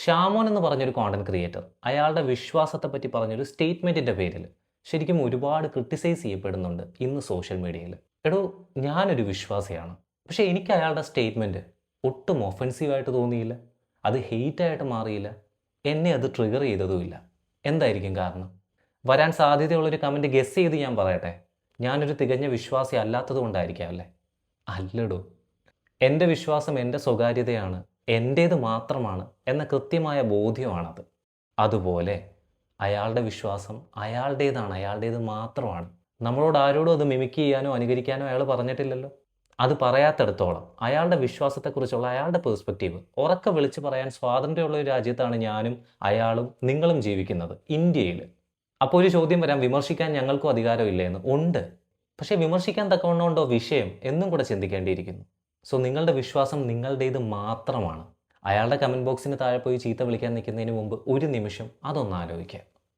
ഷാമോൻ എന്ന് പറഞ്ഞൊരു content creator അയാളുടെ വിശ്വാസത്തെ പറ്റി പറഞ്ഞൊരു സ്റ്റേറ്റ്മെൻറ്റിൻ്റെ പേരിൽ ശരിക്കും ഒരുപാട് ക്രിട്ടിസൈസ് ചെയ്യപ്പെടുന്നുണ്ട് ഇന്ന് സോഷ്യൽ മീഡിയയിൽ. എടോ, ഞാനൊരു വിശ്വാസിയാണ്, പക്ഷേ എനിക്ക് അയാളുടെ സ്റ്റേറ്റ്മെൻറ്റ് ഒട്ടും ഒഫൻസീവായിട്ട് തോന്നിയില്ല, അത് ഹെയ്റ്റായിട്ട് മാറിയില്ല, എന്നെ അത് ട്രിഗർ ചെയ്തതുമില്ല. എന്തായിരിക്കും കാരണം? വരാൻ സാധ്യതയുള്ളൊരു കമൻറ്റ് ഗസ് ചെയ്ത് ഞാൻ പറയട്ടെ. ഞാനൊരു തികഞ്ഞ വിശ്വാസി അല്ലാത്തത് കൊണ്ടായിരിക്കാം അല്ലേ? അല്ലടോ, എൻ്റെ വിശ്വാസം എൻ്റെ സ്വകാര്യതയാണ്, എൻ്റേത് മാത്രമാണ് എന്ന കൃത്യമായ ബോധ്യമാണത്. അതുപോലെ അയാളുടെ വിശ്വാസം അയാളുടേതാണ്, അയാളുടേത് മാത്രമാണ്. നമ്മളോട് ആരോടും അത് മിമിക് ചെയ്യാനോ അനുകരിക്കാനോ അയാൾ പറഞ്ഞിട്ടില്ലല്ലോ. അത് പറയാത്തിടത്തോളം അയാളുടെ വിശ്വാസത്തെക്കുറിച്ചുള്ള അയാളുടെ പേഴ്സ്പെക്റ്റീവ് ഉറക്കെ വിളിച്ച് പറയാൻ സ്വാതന്ത്ര്യമുള്ള ഒരു രാജ്യത്താണ് ഞാനും അയാളും നിങ്ങളും ജീവിക്കുന്നത്, ഇന്ത്യയിൽ. അപ്പോൾ ഒരു ചോദ്യം വരാം, വിമർശിക്കാൻ ഞങ്ങൾക്കും അധികാരമില്ല എന്ന്. ഉണ്ട്, പക്ഷേ വിമർശിക്കാൻ തക്കവണ്ണമുണ്ടോ വിഷയം എന്നും കൂടെ ചിന്തിക്കേണ്ടിയിരിക്കുന്നു. സോ നിങ്ങളുടെ വിശ്വാസം നിങ്ങളുടേത് മാത്രമാണ്. അയാളുടെ കമൻറ്റ് ബോക്സിന് താഴെ പോയി ചീത്ത വിളിക്കാൻ നിൽക്കുന്നതിന് മുമ്പ് ഒരു നിമിഷം അതൊന്ന് ആലോചിക്കുക.